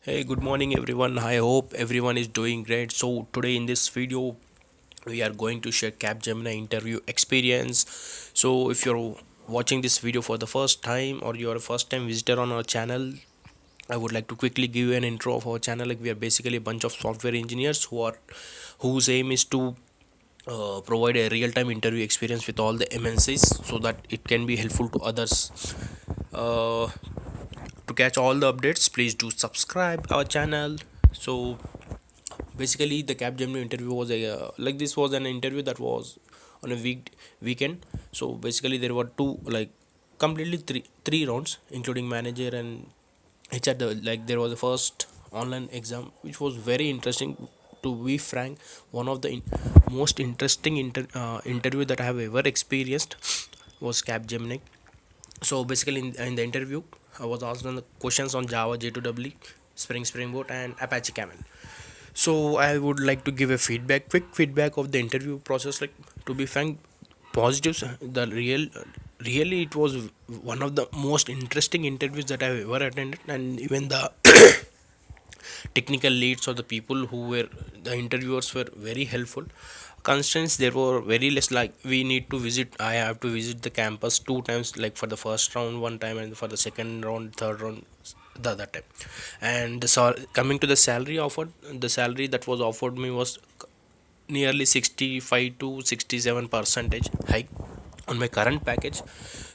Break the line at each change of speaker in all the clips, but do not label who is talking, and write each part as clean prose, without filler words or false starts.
Hey, good morning everyone. I hope everyone is doing great. So today in this video we are going to share Capgemini interview experience. So if you're watching this video for the first time or you're a first time visitor on our channel, I would like to quickly give you an intro of our channel. Like we are basically a bunch of software engineers whose aim is to provide a real-time interview experience with all the MNCs so that it can be helpful to others. Uh, to catch all the updates, please do subscribe our channel. So basically the Capgemini interview was a like this was an interview that was on a weekend. So basically there were two, like, completely three rounds including manager and HR. Like there was the first online exam which was very interesting. To be frank, one of the most interesting interview that I have ever experienced was Capgemini. So basically in the interview I was asked on the questions on Java, J2EE, Springboot and Apache Camel. So I would like to give a quick feedback of the interview process. Like, to be frank, positives. Really, it was one of the most interesting interviews that I've ever attended, and even the technical leads or the people who were the interviewers were very helpful. Constraints there were very less. Like we need to visit. I have to visit the campus two times. Like for the first round one time, and for the second round, third round the other time. And coming to the salary offered, the salary that was offered me was nearly 65 to 67 percentage hike on my current package.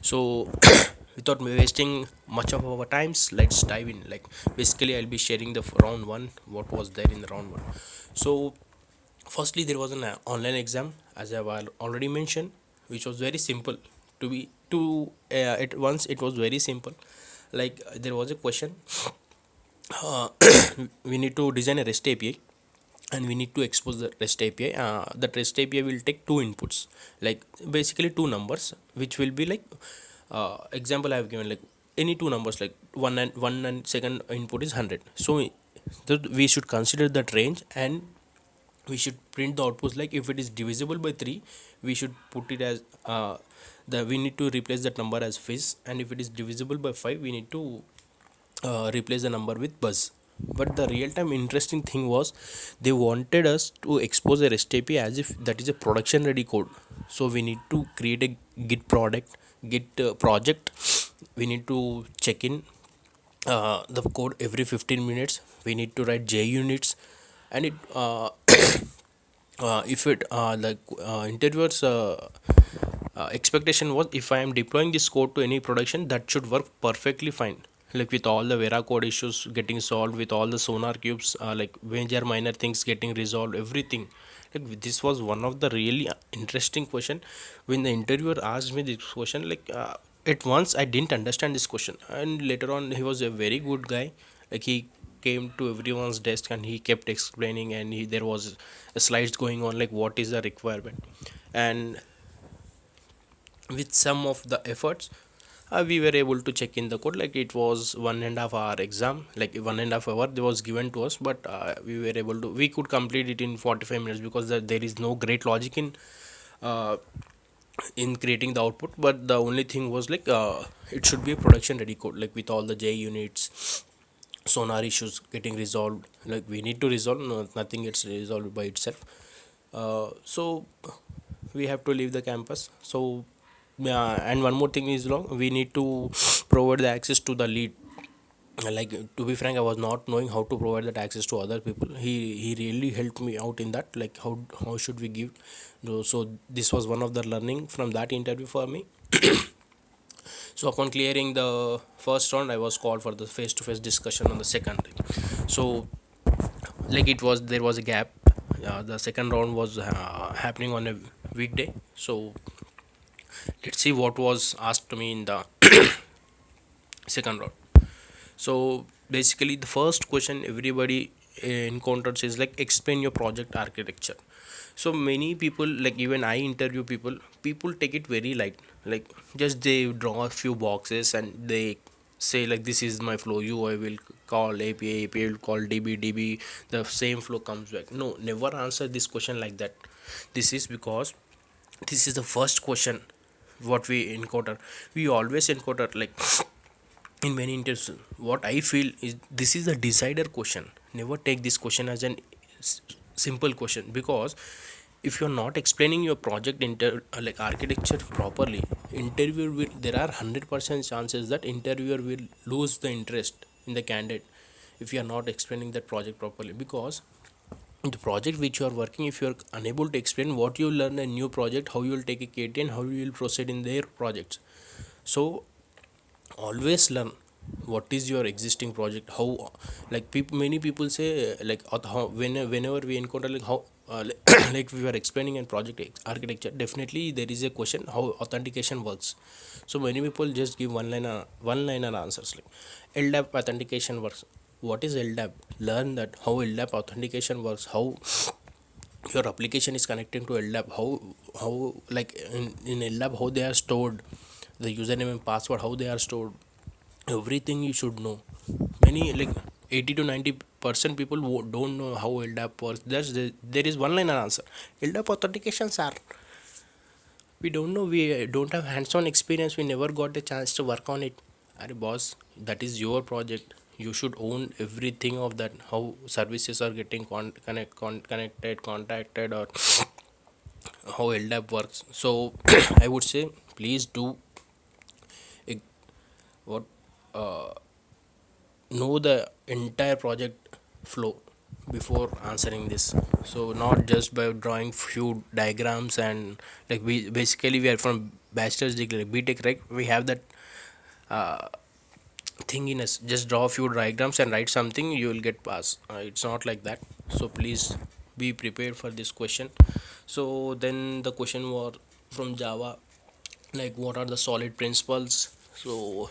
So without me wasting much of our times, let's dive in. Like basically I'll be sharing the round one, what was there in the round one. So firstly there was an online exam, as I've already mentioned, which was very simple. At once it was very simple. Like there was a question. uh, we need to design a REST API and we need to expose the REST API. That REST API will take two inputs, like basically two numbers, which will be like, example I have given, like any two numbers, like one and second input is 100. So we should consider that range, and we should print the outputs. Like if it is divisible by 3, we should put it as the we need to replace that number as fizz, and if it is divisible by 5, we need to replace the number with buzz. But the real time interesting thing was they wanted us to expose a REST API as if that is a production ready code. So we need to create a git project. We need to check in the code every 15 minutes. We need to write JUnits, and it if it like interviewers expectation was, if I am deploying this code to any production, that should work perfectly fine. Like with all the Vera code issues getting solved, with all the sonar cubes, like major minor things getting resolved, everything. Like this was one of the really interesting question. When the interviewer asked me this question, like at once I didn't understand this question, and later on he was a very good guy. Like he came to everyone's desk and he kept explaining, and there was slides going on, like what is the requirement. And with some of the efforts, we were able to check in the code. Like it was 1.5 hour exam, like 1.5 hour they was given to us, but we could complete it in 45 minutes, because there is no great logic uh, in creating the output. But the only thing was like, it should be a production ready code, like with all the JUnits, sonar issues getting resolved. Like we need to resolve, no, nothing gets resolved by itself. So we have to leave the campus. So yeah, and one more thing is wrong, we need to provide the access to the lead. Like to be frank, I was not knowing how to provide that access to other people. He really helped me out in that, like how should we give. So this was one of the learning from that interview for me. So upon clearing the first round, I was called for the face to face discussion on the second. So like there was a gap. The second round was happening on a weekday. So let's see what was asked to me in the second round. So basically the first question everybody encounters is like, explain your project architecture. So many people, like even I interview people take it very light. Like just they draw a few boxes and they say like, this is my flow, UI will call API will call DB, the same flow comes back. No, never answer this question like that. This is because this is the first question what we encounter. We always encounter like in many interviews, what I feel is this is a decider question. Never take this question as an s- simple question, because if you're not explaining your project like architecture properly, interviewer will, there are 100% chances that interviewer will lose the interest in the candidate if you are not explaining that project properly. Because the project which you are working, if you are unable to explain what you learn in new project, how you will take a KT and how you will proceed in their projects. So always learn what is your existing project, how, like people, many people say like how, whenever we encounter like how like we were explaining in project architecture, definitely there is a question how authentication works. So many people just give one liner answers like LDAP authentication works. What is LDAP? Learn that how LDAP authentication works, how your application is connecting to LDAP, how like in LDAP how they are stored, the username and password, how they are stored, everything you should know. Many like 80 to 90% people don't know how LDAP works. There is one liner answer. LDAP authentications are, we don't know, we don't have hands-on experience, we never got the chance to work on it. Are boss, that is your project, you should own everything of that, how services are getting connected, contacted, or how LDAP works. So I would say please do ig- what know the entire project flow before answering this. So not just by drawing few diagrams and like we basically we are from bachelor's degree BTech, right? We have that thing in us, just draw a few diagrams and write something, you will get pass. It's not like that. So please be prepared for this question. So then the question was from Java, like what are the solid principles. So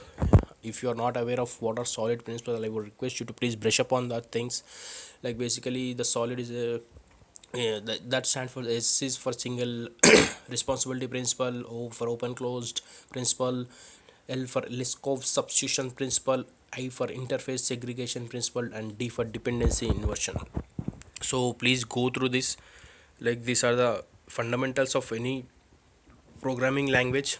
if you are not aware of what are solid principles, I would request you to please brush up on that things. Like basically the solid is a, yeah, that stands for, S is for single responsibility principle, O for open closed principle, L for Liskov substitution principle, I for interface segregation principle, and D for dependency inversion. So please go through this. Like these are the fundamentals of any programming language,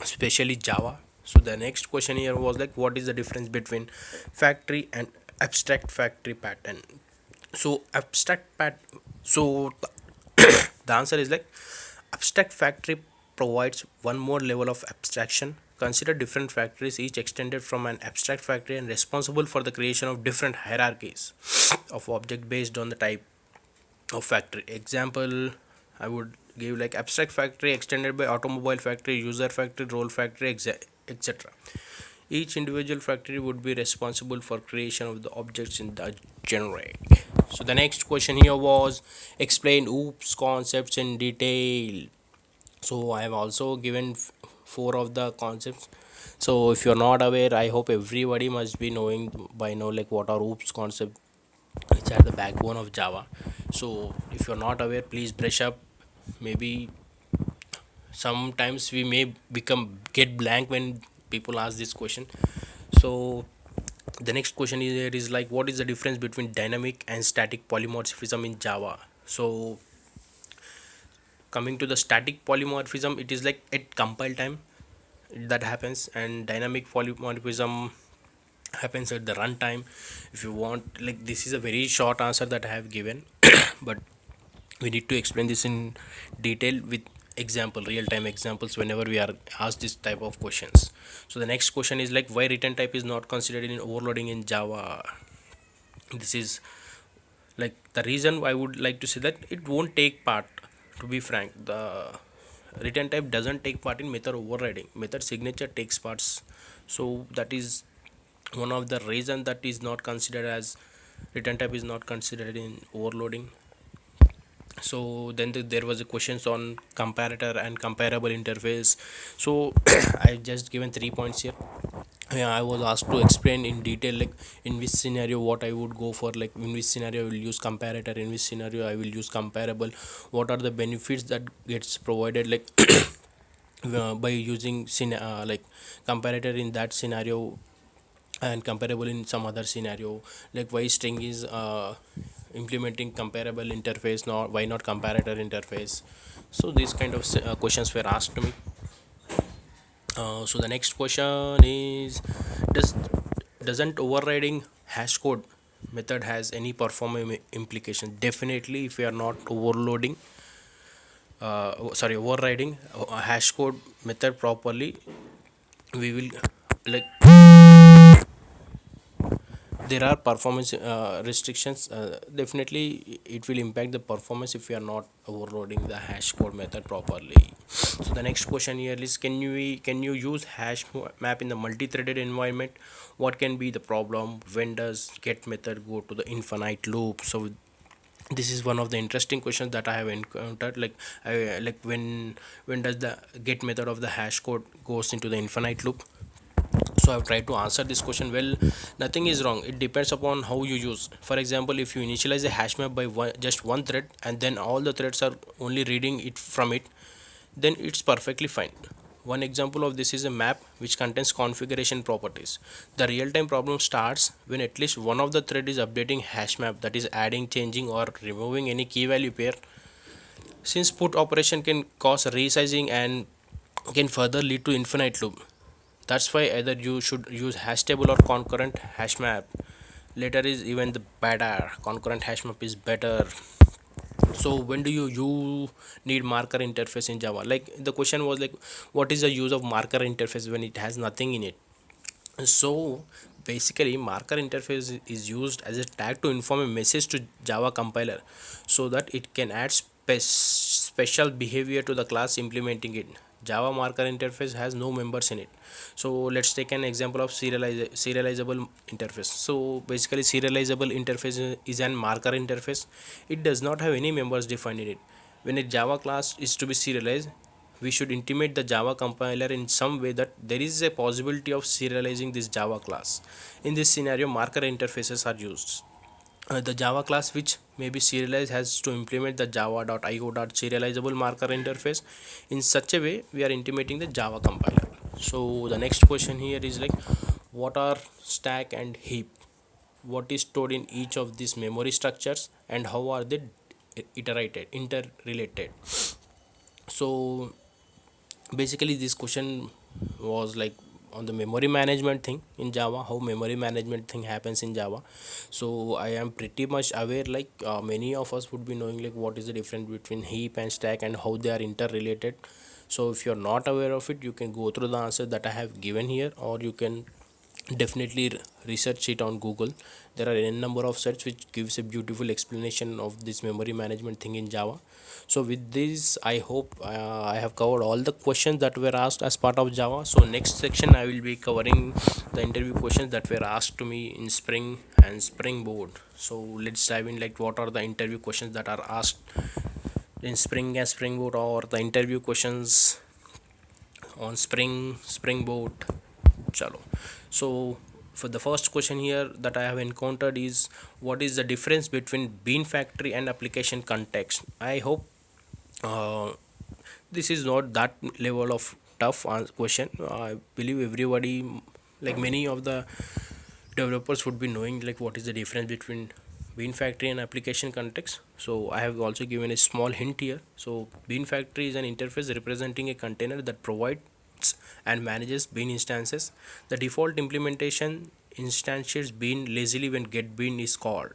especially Java. So the next question here was like what is the difference between factory and abstract factory pattern. So so the answer is like abstract factory provides one more level of abstraction. Consider different factories, each extended from an abstract factory and responsible for the creation of different hierarchies of object based on the type of factory. Example I would give like abstract factory extended by automobile factory, user factory, role factory, etc. Each individual factory would be responsible for creation of the objects in the generic. So the next question here was explain OOPS concepts in detail. So I have also given four of the concepts. So if you're not aware, I hope everybody must be knowing by now like what are OOPS concept, which are the backbone of Java. So if you're not aware, please brush up. Maybe sometimes we may become get blank when people ask this question. So the next question is here is like what is the difference between dynamic and static polymorphism in Java. So coming to the static polymorphism, it is like at compile time that happens, and dynamic polymorphism happens at the runtime. If you want, like this is a very short answer that I have given but we need to explain this in detail with example, real time examples whenever we are asked this type of questions. So the next question is like why return type is not considered in overloading in Java. This is like the reason I would like to say that it won't take part. To be frank, the return type doesn't take part in method overriding, method signature takes parts. So that is one of the reason that is not considered as return type is not considered in overloading. So then there was a questions on comparator and comparable interface. So I just given 3 points here. Yeah, I was asked to explain in detail like in which scenario what I would go for, like in which scenario I will use comparator, in which scenario I will use comparable, what are the benefits that gets provided like by using like comparator in that scenario and comparable in some other scenario, like why string is implementing comparable interface, not why not comparator interface. So these kind of questions were asked to me. So the next question is, does doesn't overriding hash code method has any performance implication? Definitely, if we are not overriding a hash code method properly, we will like there are performance restrictions. Definitely it will impact the performance if you are not overloading the hash code method properly. So the next question here is, can you use hash map in the multi-threaded environment? What can be the problem? When does get method go to the infinite loop? So this is one of the interesting questions that I have encountered. Like when does the get method of the hash code goes into the infinite loop? So I've tried to answer this question. Well, nothing is wrong, it depends upon how you use. For example, if you initialize a hash map by just one thread, and then all the threads are only reading it from it, then it's perfectly fine. One example of this is a map which contains configuration properties. The real-time problem starts when at least one of the thread is updating hash map, that is adding, changing, or removing any key value pair. Since put operation can cause resizing and can further lead to infinite loop, that's why either you should use hash table or concurrent hash map. Later is even the better. Concurrent hash map is better. So when do you need marker interface in Java? Like the question was like, what is the use of marker interface when it has nothing in it? So basically, marker interface is used as a tag to inform a message to Java compiler, so that it can add special behavior to the class implementing it. Java marker interface has no members in it. So let's take an example of serializable interface. So basically, serializable interface is an marker interface. It does not have any members defined in it. When a Java class is to be serialized, we should intimate the Java compiler in some way that there is a possibility of serializing this Java class. In this scenario, marker interfaces are used. The Java class which may be serialized has to implement the java.io.serializable marker interface. In such a way, we are intimating the Java compiler. So the next question here is like, what are stack and heap? What is stored in each of these memory structures, and how are they interrelated? So basically this question was like on the memory management thing in Java, how memory management thing happens in Java. So I am pretty much aware, like many of us would be knowing like what is the difference between heap and stack and how they are interrelated. So if you're not aware of it, you can go through the answer that I have given here, or you can definitely research it on Google. There are a number of sites which gives a beautiful explanation of this memory management thing in Java. So with this, I hope I have covered all the questions that were asked as part of Java. So next section I will be covering the interview questions that were asked to me in Spring and Springboot. So let's dive in, like what are the interview questions that are asked in Spring and Springboot, or the interview questions on Springboot. Chalo. So for the first question here that I have encountered is, what is the difference between BEANFACTORY and application context? I hope uh, this is not that level of tough question. I believe everybody, like many of the developers, would be knowing like what is the difference between BEANFACTORY and application context. So I have also given a small hint here. So BEANFACTORY is an interface representing a container that provides and manages bean instances. The default implementation instantiates bean lazily when getBean is called.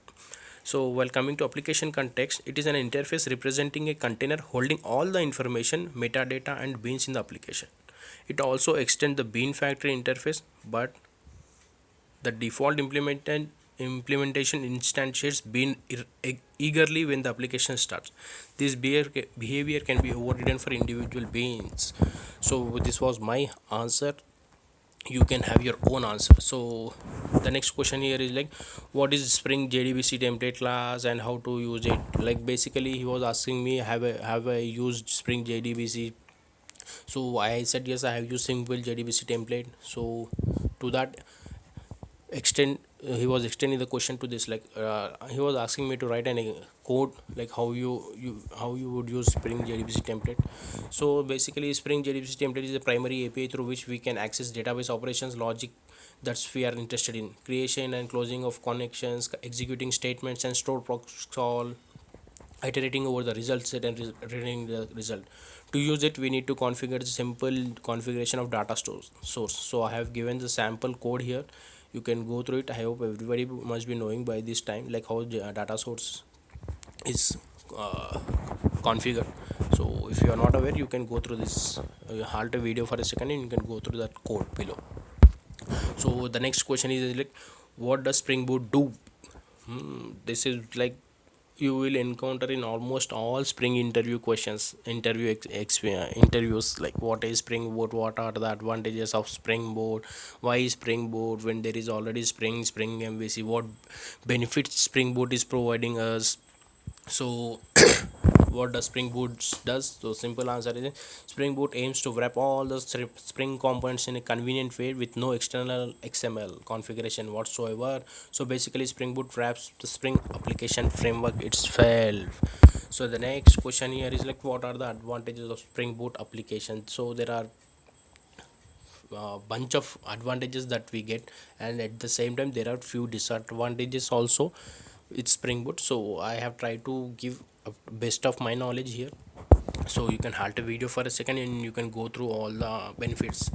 So while coming to application context, it is an interface representing a container holding all the information, metadata, and beans in the application. It also extends the BEANFACTORY interface, but the default implementation instantiates bean eagerly when the application starts. This behavior can be overridden for individual beans. So this was my answer. You can have your own answer. So the next question here is like, what is Spring JDBC template class and how to use it? Like basically he was asking me, have I used Spring JDBC? So I said yes, I have used simple JDBC template. So to that extend, he was extending the question to this, like he was asking me to write a code, like how you would use Spring JDBC template. So basically Spring JDBC template is a primary API through which we can access database operations logic that we are interested in: creation and closing of connections, executing statements, and store proxol. iterating over the result set and returning the result. To use it, we need to configure the simple configuration of data source. So I have given the sample code here. You can go through it. I hope everybody must be knowing by this time like how the data source is configured. So if you are not aware, you can go through this. Halt a video for a second and you can go through that code below. So the next question is like, what does Spring Boot do? This is like you will encounter in almost all Spring interview questions, interviews, like what is Spring Boot, what are the advantages of Spring Boot, why is Spring Boot when there is already Spring MVC, what benefits Spring Boot is providing us. So what does Spring Boot does? So simple answer is Spring Boot aims to wrap all the Spring components in a convenient way with no external XML configuration whatsoever. So basically Spring Boot wraps the Spring application framework itself. So the next question here is like, what are the advantages of Spring Boot application? So there are bunch of advantages that we get, and at the same time there are few disadvantages also with Spring Boot. So I have tried to give a best of my knowledge here. So you can halt a video for a second and you can go through all the benefits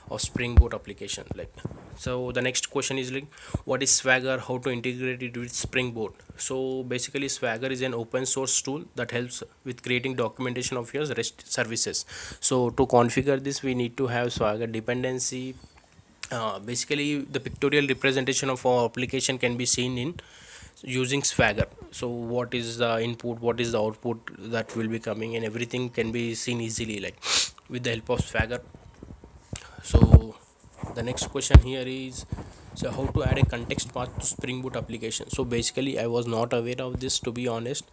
of Spring Boot application. Like, so the next question is like, what is Swagger, how to integrate it with Spring Boot? So basically Swagger is an open source tool that helps with creating documentation of your REST services. So to configure this, we need to have Swagger dependency. Basically the pictorial representation of our application can be seen in using Swagger. So what is the input, what is the output that will be coming, and everything can be seen easily like with the help of Swagger. So the next question here is, so how to add a context path to Spring Boot application? So basically I was not aware of this, to be honest.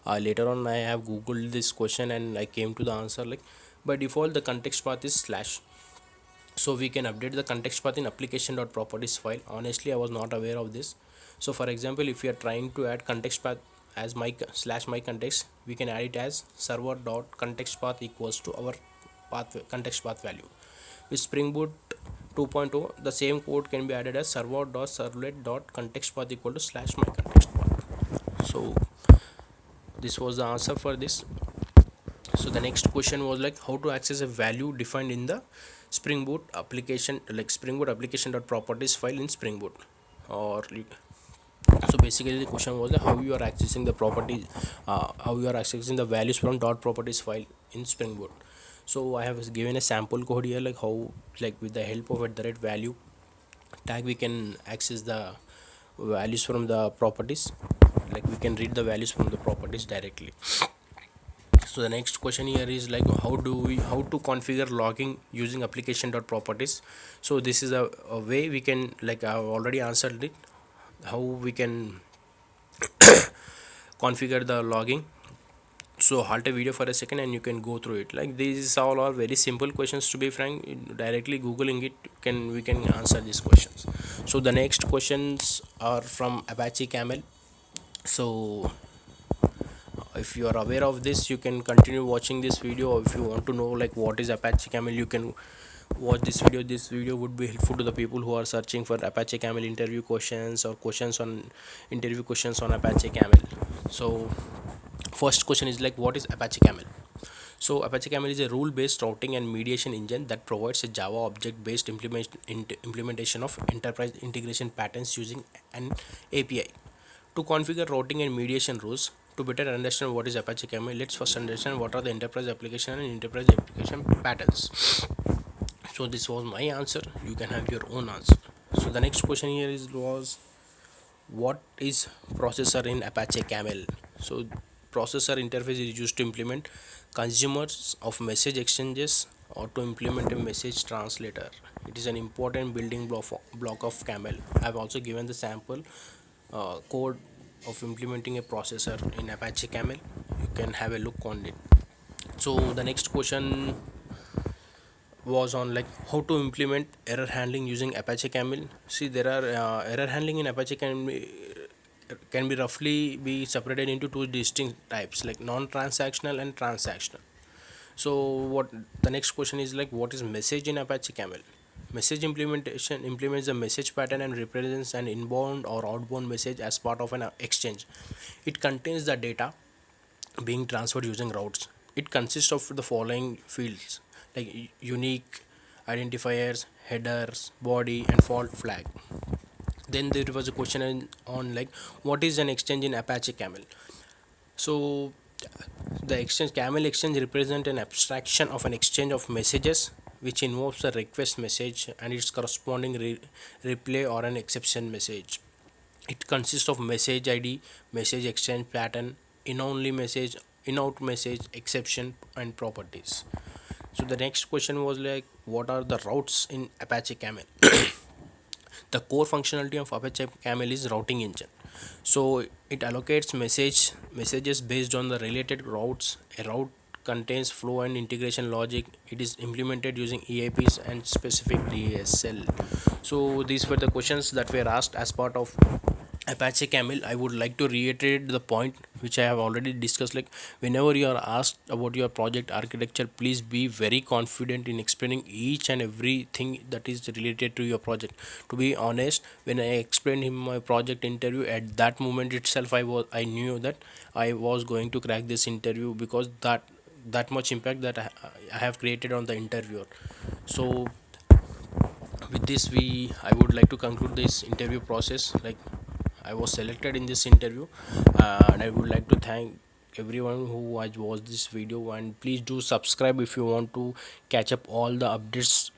Later on I have googled this question and I came to the answer. Like, by default the context path is slash, so we can update the context path in application.properties file. Honestly I was not aware of this. So for example, if we are trying to add context path as my slash my context, we can add it as server dot context path equals to our path context path value. With Spring Boot 2.0, the same code can be added as server dot servlet dot context path equal to slash my context path. So this was the answer for this. So the next question was like, how to access a value defined in the Spring Boot application, like Spring Boot application.properties file in Spring Boot. Or so basically the question was like, how you are accessing the properties, how you are accessing the values from dot properties file in Spring Boot. So I have given a sample code here, like how, like with the help of @value tag we can access the values from the properties, like we can read the values from the properties directly. So the next question here is like, how to configure logging using application.properties. So this is a way we can, like I have already answered it, how we can configure the logging. So halt a video for a second and you can go through it. Like, these all are very simple questions, to be frank. Directly googling it, can we can answer these questions. So the next questions are from Apache Camel. So if you are aware of this, you can continue watching this video. Or if you want to know like what is Apache Camel, you can watch this video. This video would be helpful to the people who are searching for Apache Camel interview questions or questions on interview questions on Apache Camel. So first question is like, what is Apache Camel? So Apache Camel is a rule-based routing and mediation engine that provides a Java object-based implementation of enterprise integration patterns using an API. To configure routing and mediation rules, to better understand what is Apache Camel, let's first understand what are the enterprise application and enterprise application patterns. So this was my answer. You can have your own answer. So the next question here was, what is processor in Apache Camel? So processor interface is used to implement consumers of message exchanges or to implement a message translator. It is an important building block of Camel. I have also given the sample code of implementing a processor in Apache Camel. You can have a look on it. So the next question was on like, how to implement error handling using Apache Camel. See, there are error handling in Apache can be roughly be separated into two distinct types, like non-transactional and transactional. So what the next question is like, what is message in Apache Camel? Message implementation implements the message pattern and represents an inbound or outbound message as part of an exchange. It contains the data being transferred using routes. It consists of the following fields like unique identifiers, headers, body, and fault flag. Then there was a question on like what is an exchange in Apache Camel. So the exchange Camel exchange represent an abstraction of an exchange of messages which involves a request message and its corresponding replay or an exception message. It consists of message ID, message exchange pattern, in only message, in out message, exception, and properties. So the next question was like, what are the routes in Apache Camel? The core functionality of Apache Camel is routing engine. So it allocates messages based on the related routes. A route contains flow and integration logic. It is implemented using EAPs and specific DSL. So these were the questions that were asked as part of Apache Camel. I would like to reiterate the point which I have already discussed. Like whenever you are asked about your project architecture, please be very confident in explaining each and everything that is related to your project. To be honest, when I explained him my project interview, at that moment itself, I knew that I was going to crack this interview because that much impact that I have created on the interviewer. So with this, we I would like to conclude this interview process. Like I was selected in this interview, and I would like to thank everyone who has watched this video, and please do subscribe if you want to catch up all the updates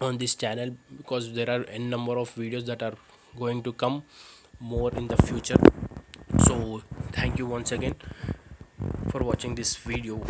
on this channel, because there are n number of videos that are going to come more in the future. So thank you once again for watching this video.